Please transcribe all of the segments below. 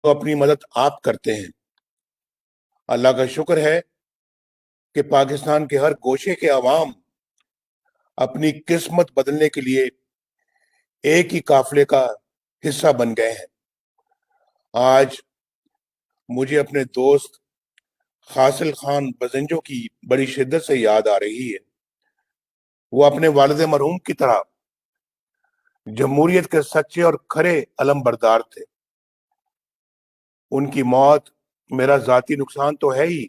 تو اپنی مدد آپ کرتے ہیں۔ اللہ کا شکر ہے کہ پاکستان کے ہر گوشے کے عوام اپنی قسمت بدلنے کے لیے ایک ہی قافلے کا حصہ بن گئے ہیں۔ آج مجھے اپنے دوست حاصل خان بزنجو کی بڑی شدت سے یاد آ رہی ہے۔ وہ اپنے والد مرحوم کی طرح جمہوریت کے سچے اور کھرے علم بردار تھے۔ ان کی موت میرا ذاتی نقصان تو ہے ہی،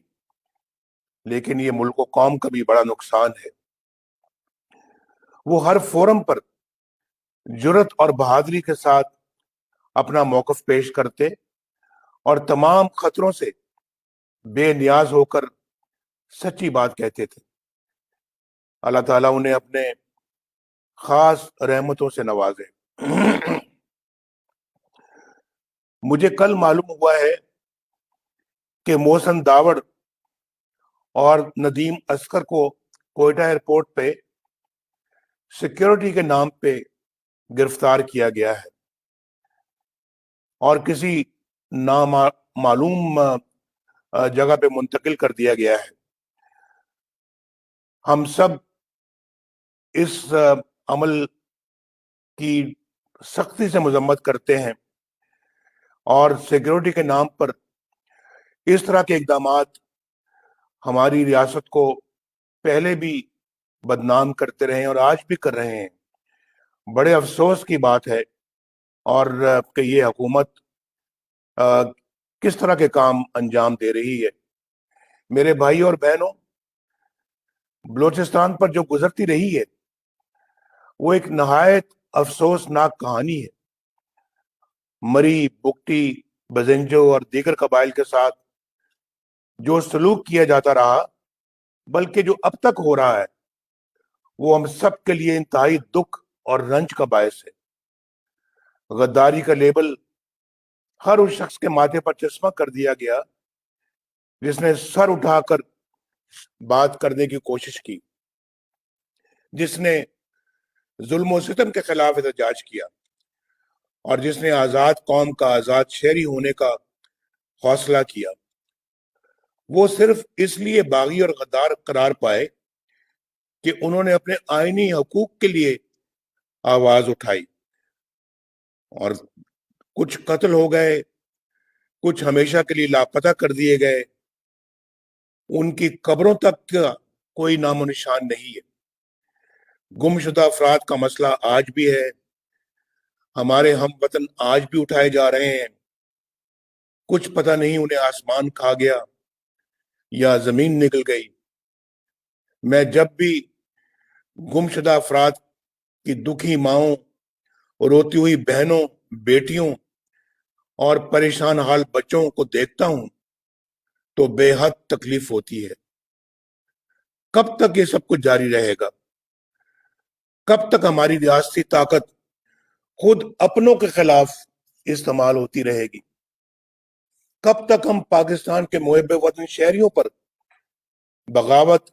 لیکن یہ ملک و قوم کا بھی بڑا نقصان ہے۔ وہ ہر فورم پر جرت اور بہادری کے ساتھ اپنا موقف پیش کرتے اور تمام خطروں سے بے نیاز ہو کر سچی بات کہتے تھے۔ اللہ تعالیٰ انہیں اپنے خاص رحمتوں سے نوازے۔ مجھے کل معلوم ہوا ہے کہ محسن داوڑ اور ندیم اصغر کو کوئٹہ ایئرپورٹ پہ سیکیورٹی کے نام پہ گرفتار کیا گیا ہے اور کسی نامعلوم جگہ پہ منتقل کر دیا گیا ہے۔ ہم سب اس عمل کی سختی سے مذمت کرتے ہیں اور سیکیورٹی کے نام پر اس طرح کے اقدامات ہماری ریاست کو پہلے بھی بدنام کرتے رہے ہیں اور آج بھی کر رہے ہیں۔ بڑے افسوس کی بات ہے اور کہ یہ حکومت کس طرح کے کام انجام دے رہی ہے۔ میرے بھائی اور بہنوں، بلوچستان پر جو گزرتی رہی ہے وہ ایک نہایت افسوسناک کہانی ہے۔ مری، بگٹی، بزنجو اور دیگر قبائل کے ساتھ جو سلوک کیا جاتا رہا، بلکہ جو اب تک ہو رہا ہے، وہ ہم سب کے لیے انتہائی دکھ اور رنج کا باعث ہے۔ غداری کا لیبل ہر اس شخص کے ماتھے پر چسپاں کر دیا گیا جس نے سر اٹھا کر بات کرنے کی کوشش کی، جس نے ظلم و ستم کے خلاف احتجاج کیا اور جس نے آزاد قوم کا آزاد شہری ہونے کا حوصلہ کیا۔ وہ صرف اس لیے باغی اور غدار قرار پائے کہ انہوں نے اپنے آئینی حقوق کے لیے آواز اٹھائی، اور کچھ قتل ہو گئے، کچھ ہمیشہ کے لیے لاپتہ کر دیے گئے۔ ان کی قبروں تک کا کوئی نام و نشان نہیں ہے۔ گم شدہ افراد کا مسئلہ آج بھی ہے۔ ہمارے ہم وطن آج بھی اٹھائے جا رہے ہیں۔ کچھ پتہ نہیں انہیں آسمان کھا گیا یا زمین نکل گئی۔ میں جب بھی گم شدہ افراد کی دکھی ماؤں، روتی ہوئی بہنوں، بیٹیوں اور پریشان حال بچوں کو دیکھتا ہوں تو بے حد تکلیف ہوتی ہے۔ کب تک یہ سب کچھ جاری رہے گا؟ کب تک ہماری ریاستی طاقت خود اپنوں کے خلاف استعمال ہوتی رہے گی؟ کب تک ہم پاکستان کے محب وطن شہریوں پر بغاوت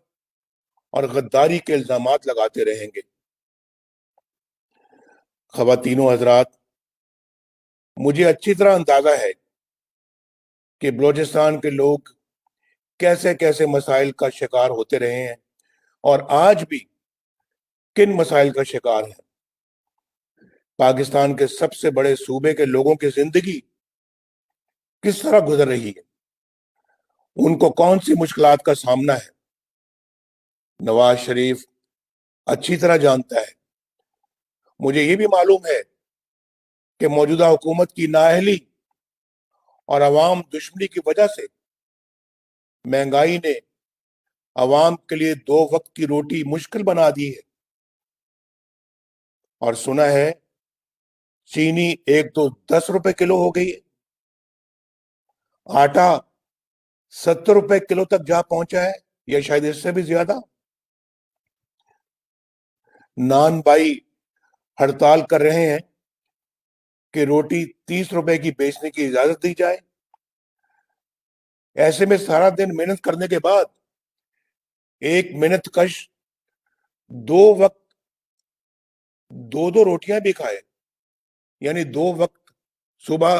اور غداری کے الزامات لگاتے رہیں گے؟ خواتین و حضرات، مجھے اچھی طرح اندازہ ہے کہ بلوچستان کے لوگ کیسے کیسے مسائل کا شکار ہوتے رہے ہیں اور آج بھی کن مسائل کا شکار ہیں۔ پاکستان کے سب سے بڑے صوبے کے لوگوں کی زندگی کس طرح گزر رہی ہے، ان کو کون سی مشکلات کا سامنا ہے، نواز شریف اچھی طرح جانتا ہے۔ مجھے یہ بھی معلوم ہے کہ موجودہ حکومت کی نااہلی اور عوام دشمنی کی وجہ سے مہنگائی نے عوام کے لیے 2 وقت کی روٹی مشکل بنا دی ہے، اور سنا ہے چینی ایک تو 10 روپے کلو ہو گئی ہے، آٹا 70 روپے کلو تک جا پہنچا ہے یا شاید اس سے بھی زیادہ۔ نان بھائی ہڑتال کر رہے ہیں کہ روٹی 30 روپے کی بیچنے کی اجازت دی جائے۔ ایسے میں سارا دن محنت کرنے کے بعد ایک محنت کش 2 وقت 2 روٹیاں بھی کھائے، یعنی 2 وقت صبح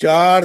4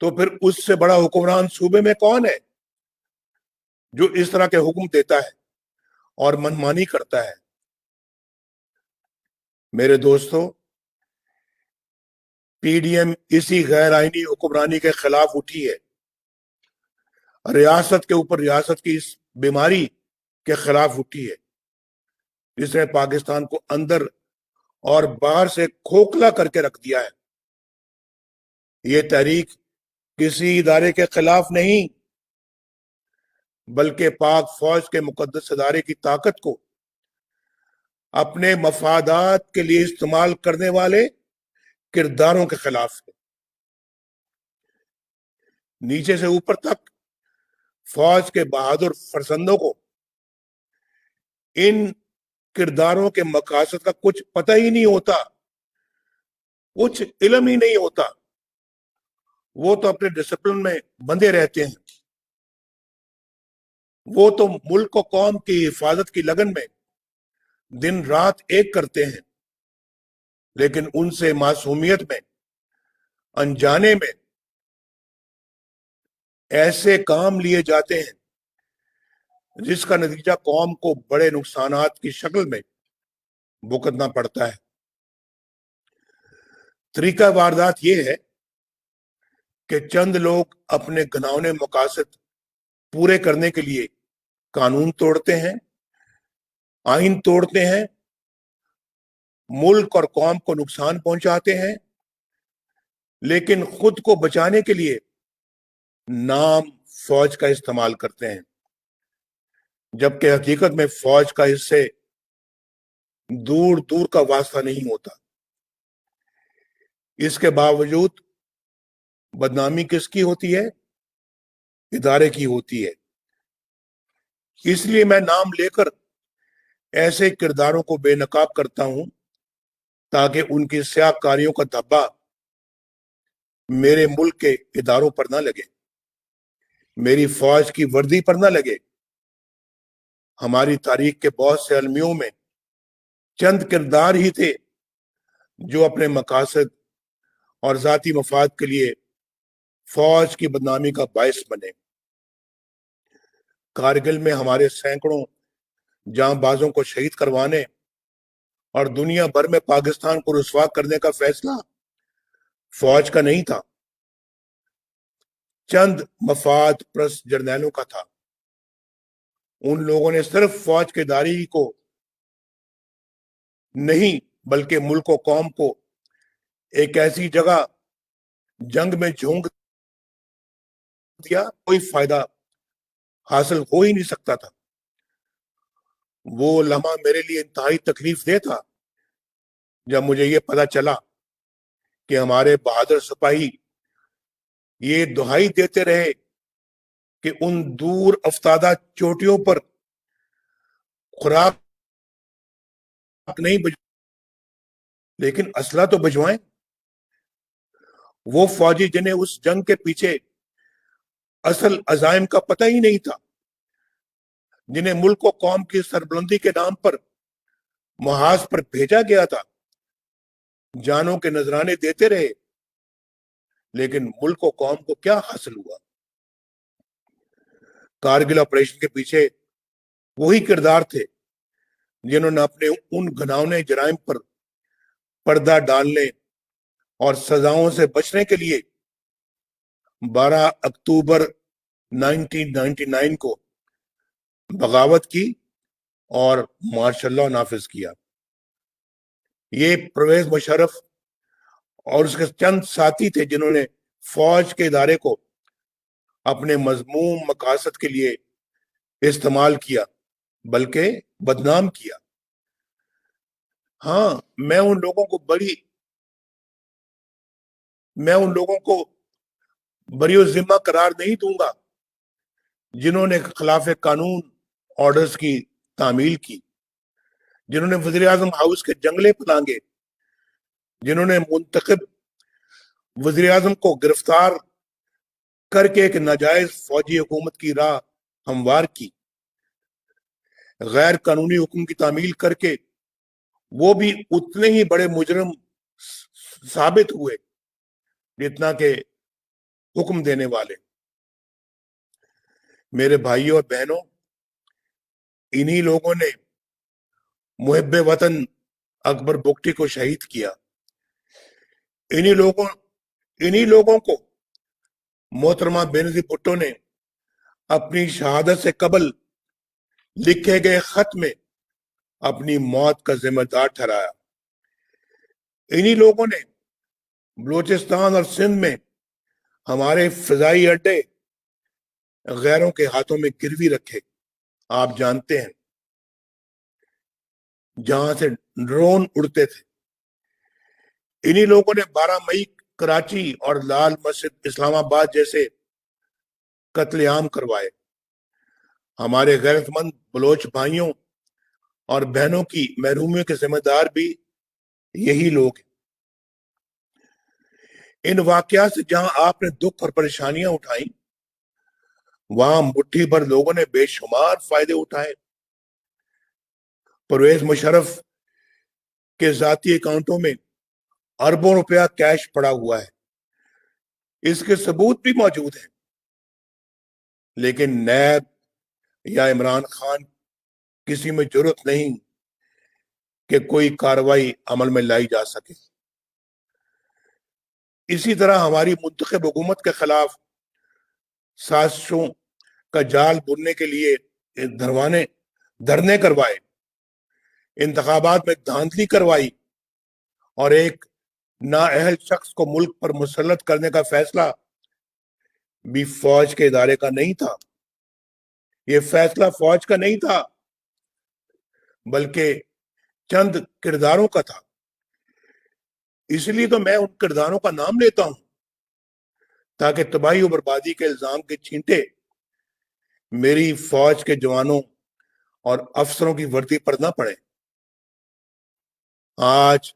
تو پھر اس سے بڑا حکمران صوبے میں کون ہے جو اس طرح کے حکم دیتا ہے اور منمانی کرتا ہے؟ میرے دوستو، پی ڈی ایم اسی غیر آئینی حکمرانی کے خلاف اٹھی ہے، ریاست کے اوپر ریاست کی اس بیماری کے خلاف اٹھی ہے جس نے پاکستان کو اندر اور باہر سے کھوکھلا کر کے رکھ دیا ہے۔ یہ تحریک کسی ادارے کے خلاف نہیں، بلکہ پاک فوج کے مقدس ادارے کی طاقت کو اپنے مفادات کے لیے استعمال کرنے والے کرداروں کے خلاف ہے۔ نیچے سے اوپر تک فوج کے بہادر فرزندوں کو ان کرداروں کے مقاصد کا کچھ پتہ ہی نہیں ہوتا، کچھ علم ہی نہیں ہوتا۔ وہ تو اپنے ڈسپلن میں بندے رہتے ہیں، وہ تو ملک و قوم کی حفاظت کی لگن میں دن رات ایک کرتے ہیں، لیکن ان سے معصومیت میں، انجانے میں ایسے کام لیے جاتے ہیں جس کا نتیجہ قوم کو بڑے نقصانات کی شکل میں بھگتنا پڑتا ہے۔ طریقہ واردات یہ ہے کہ چند لوگ اپنے گھناؤنے مقاصد پورے کرنے کے لیے قانون توڑتے ہیں، آئین توڑتے ہیں، ملک اور قوم کو نقصان پہنچاتے ہیں، لیکن خود کو بچانے کے لیے نام فوج کا استعمال کرتے ہیں، جبکہ حقیقت میں فوج کا اس سے دور دور کا واسطہ نہیں ہوتا۔ اس کے باوجود بدنامی کس کی ہوتی ہے؟ ادارے کی ہوتی ہے۔ اس لیے میں نام لے کر ایسے کرداروں کو بے نقاب کرتا ہوں تاکہ ان کی سیاہ کاریوں کا دھبا میرے ملک کے اداروں پر نہ لگے، میری فوج کی وردی پر نہ لگے۔ ہماری تاریخ کے بہت سے المیوں میں چند کردار ہی تھے جو اپنے مقاصد اور ذاتی مفاد کے لیے فوج کی بدنامی کا باعث بنے۔ کارگل میں ہمارے سینکڑوں جاں بازوں کو شہید کروانے اور دنیا بھر میں پاکستان کو رسوا کرنے کا فیصلہ فوج کا نہیں تھا، چند مفاد پرست جرنیلوں کا تھا۔ ان لوگوں نے صرف فوج کے داری کو نہیں بلکہ ملک و قوم کو ایک ایسی جگہ جنگ میں جھونک دیا کوئی فائدہ حاصل ہو ہی نہیں سکتا تھا۔ وہ لمحہ میرے لیے انتہائی تکلیف دہ تھا جب مجھے یہ پتا چلا کہ ہمارے بہادر سپاہی یہ دہائی دیتے رہے کہ ان دور افتادہ چوٹیوں پر خوراک نہیں لیکن اسلحہ تو بھجوائیں۔ وہ فوجی جنہیں اس جنگ کے پیچھے اصل عزائم کا پتہ ہی نہیں تھا، جنہیں ملک و قوم کی سربلندی کے نام پر محاذ پر بھیجا گیا تھا، جانوں کے نذرانے دیتے رہے، لیکن ملک و قوم کو کیا حاصل ہوا؟ کارگل آپریشن کے پیچھے وہی کردار تھے جنہوں نے اپنے ان گھناؤنے جرائم پر پردہ ڈالنے اور سزاؤں سے بچنے کے لیے 12 اکتوبر 1999 کو بغاوت کی اور مارشل لاء نافذ کیا۔ یہ پرویز مشرف اور اس کے چند ساتھی تھے جنہوں نے فوج کے ادارے کو اپنے مذموم مقاصد کے لیے استعمال کیا بلکہ بدنام کیا۔ ہاں، میں ان لوگوں کو بری ذمہ قرار نہیں دوں گا جنہوں نے خلاف قانون آرڈرز کی تعمیل کی، جنہوں نے وزیر اعظم ہاؤس کے جنگلے پلانگے، جنہوں نے منتخب وزیر اعظم کو گرفتار کر کے ایک ناجائز فوجی حکومت کی راہ ہموار کی، غیر قانونی حکم کی تعمیل کر کے وہ بھی اتنے ہی بڑے مجرم ثابت ہوئے جتنا کہ حکم دینے والے۔ میرے بھائیوں اور بہنوں، انہی لوگوں نے محب وطن اکبر بگٹی کو شہید کیا۔ انہی لوگوں کو محترمہ بینظیر بھٹو نے اپنی شہادت سے قبل لکھے گئے خط میں اپنی موت کا ذمہ دار ٹھہرایا۔ انہی لوگوں نے بلوچستان اور سندھ میں ہمارے فضائی اڈے غیروں کے ہاتھوں میں گروی رکھے۔ آپ جانتے ہیں جہاں سے ڈرون اڑتے تھے۔ انہی لوگوں نے 12 مئی کراچی اور لال مسجد اسلام آباد جیسے قتل عام کروائے۔ ہمارے غیرت مند بلوچ بھائیوں اور بہنوں کی محرومیوں کے ذمہ دار بھی یہی لوگ ہیں۔ ان واقعات سے جہاں آپ نے دکھ اور پریشانیاں اٹھائیں، وہاں مٹھی بھر لوگوں نے بے شمار فائدے اٹھائے۔ پرویز مشرف کے ذاتی اکاؤنٹوں میں اربوں روپیہ کیش پڑا ہوا ہے، اس کے ثبوت بھی موجود ہیں، لیکن نیب یا عمران خان کسی میں جرات نہیں کہ کوئی کارروائی عمل میں لائی جا سکے۔ اسی طرح ہماری منتخب حکومت کے خلاف سازشوں کا جال بننے کے لیے دھرنے کروائے، انتخابات میں دھاندلی کروائی اور ایک نااہل شخص کو ملک پر مسلط کرنے کا فیصلہ بھی فوج کے ادارے کا نہیں تھا۔ یہ فیصلہ فوج کا نہیں تھا، بلکہ چند کرداروں کا تھا۔ اس لیے تو میں ان کرداروں کا نام لیتا ہوں تاکہ تباہی و بربادی کے الزام کے چھینٹے میری فوج کے جوانوں اور افسروں کی وردی پر نہ پڑے۔ آج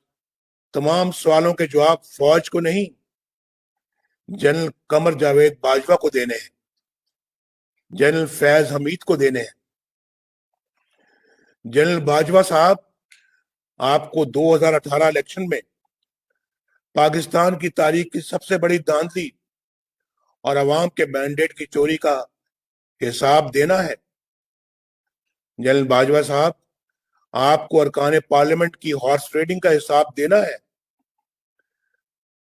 تمام سوالوں کے جواب فوج کو نہیں، جنرل قمر جاوید باجوہ کو دینے ہیں، جنرل فیض حمید کو دینے ہیں۔ جنرل باجوہ صاحب، آپ کو 2018 الیکشن میں پاکستان کی تاریخ کی سب سے بڑی دھاندلی اور عوام کے مینڈیٹ کی چوری کا حساب دینا ہے۔ جنرل باجوہ صاحب، آپ کو ارکان پارلیمنٹ کی ہارس ٹریڈنگ کا حساب دینا ہے۔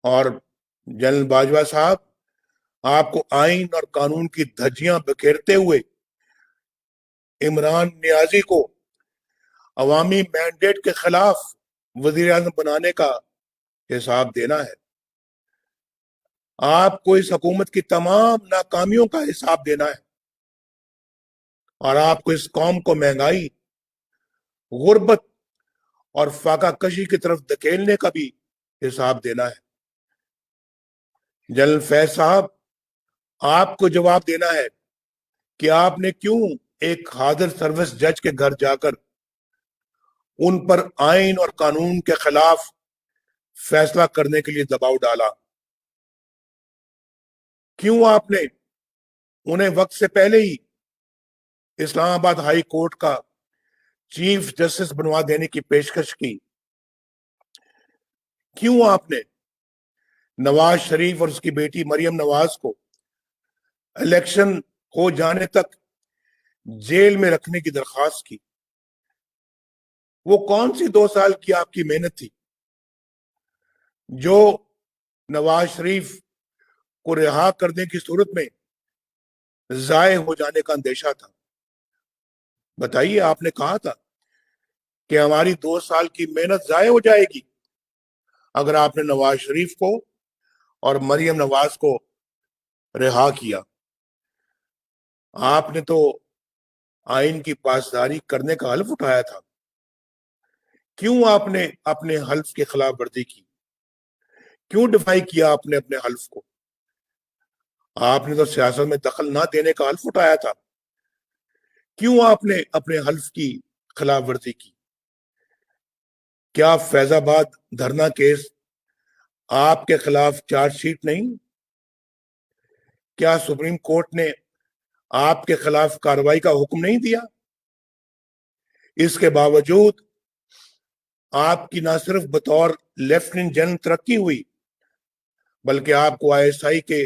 اور جنرل باجوہ صاحب، آپ کو آئین اور قانون کی دھجیاں بکھیرتے ہوئے عمران نیازی کو عوامی مینڈیٹ کے خلاف وزیر اعظم بنانے کا حساب دینا ہے۔ آپ کو اس حکومت کی تمام ناکامیوں کا حساب دینا ہے، اور آپ کو اس قوم کو مہنگائی، غربت اور فاقہ کشی کی طرف دھکیلنے کا بھی حساب دینا ہے۔ جنرل فیض صاحب، آپ کو جواب دینا ہے کہ آپ نے کیوں ایک حاضر سروس جج کے گھر جا کر ان پر آئین اور قانون کے خلاف فیصلہ کرنے کے لیے دباؤ ڈالا؟ کیوں آپ نے انہیں وقت سے پہلے ہی اسلام آباد ہائی کورٹ کا چیف جسٹس بنوا دینے کی پیشکش کی؟ کیوں آپ نے نواز شریف اور اس کی بیٹی مریم نواز کو الیکشن ہو جانے تک جیل میں رکھنے کی درخواست کی؟ وہ کون سی 2 سال کی آپ کی محنت تھی جو نواز شریف کو رہا کرنے کی صورت میں ضائع ہو جانے کا اندیشہ تھا؟ بتائیے، آپ نے کہا تھا کہ ہماری 2 سال کی محنت ضائع ہو جائے گی اگر آپ نے نواز شریف کو اور مریم نواز کو رہا کیا۔ آپ نے تو آئین کی پاسداری کرنے کا حلف اٹھایا تھا، کیوں آپ نے اپنے حلف کی خلاف ورزی کی؟ کیوں ڈیفائی کیا آپ نے اپنے حلف کو؟ آپ نے تو سیاست میں دخل نہ دینے کا حلف اٹھایا تھا، کیوں آپ نے اپنے حلف کی خلاف ورزی کی؟ کیا فیض آباد دھرنا کیس آپ کے خلاف چارج شیٹ نہیں؟ کیا سپریم کورٹ نے آپ کے خلاف کارروائی کا حکم نہیں دیا؟ اس کے باوجود آپ کی نہ صرف بطور لیفٹیننٹ جنرل ترقی ہوئی، بلکہ آپ کو ISI کے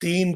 3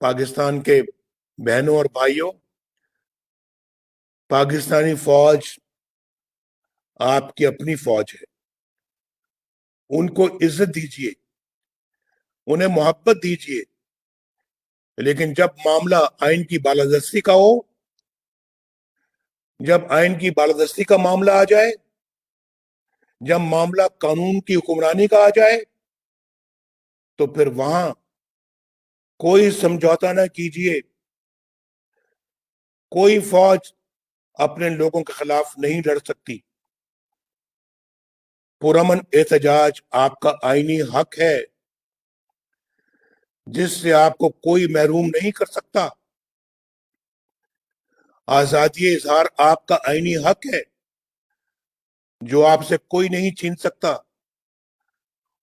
پاکستان کے بہنوں اور بھائیوں، پاکستانی فوج آپ کی اپنی فوج ہے. ان کو عزت دیجیے، انہیں محبت دیجیے، لیکن جب معاملہ آئین کی بالادستی کا ہو، جب آئین کی بالادستی کا معاملہ آ جائے، جب معاملہ قانون کی حکمرانی کا آ جائے، تو پھر وہاں کوئی سمجھوتا نہ کیجیے. کوئی فوج اپنے لوگوں کے خلاف نہیں لڑ سکتی. پرامن احتجاج آپ کا آئینی حق ہے، جس سے آپ کو کوئی محروم نہیں کر سکتا. آزادی اظہار آپ کا آئینی حق ہے، جو آپ سے کوئی نہیں چھین سکتا.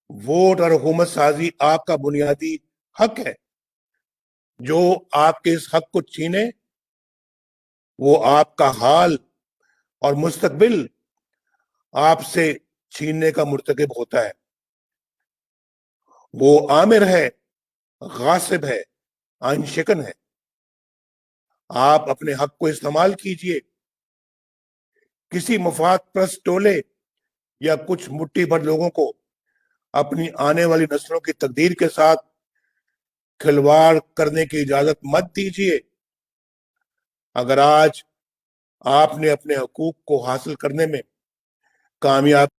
ووٹ اور حکومت سازی آپ کا بنیادی حق ہے. جو آپ کے اس حق کو چھینے، وہ آپ کا حال اور مستقبل آپ سے چھیننے کا مرتکب ہوتا ہے. وہ آمر ہے، غاصب ہے، آئین شکن ہے. آپ اپنے حق کو استعمال کیجئے. کسی مفاد پرست ٹولے یا کچھ مٹھی بھر لوگوں کو اپنی آنے والی نسلوں کی تقدیر کے ساتھ کھلواڑ کرنے کی اجازت مت دیجیے. اگر آج آپ نے اپنے حقوق کو حاصل کرنے میں کامیاب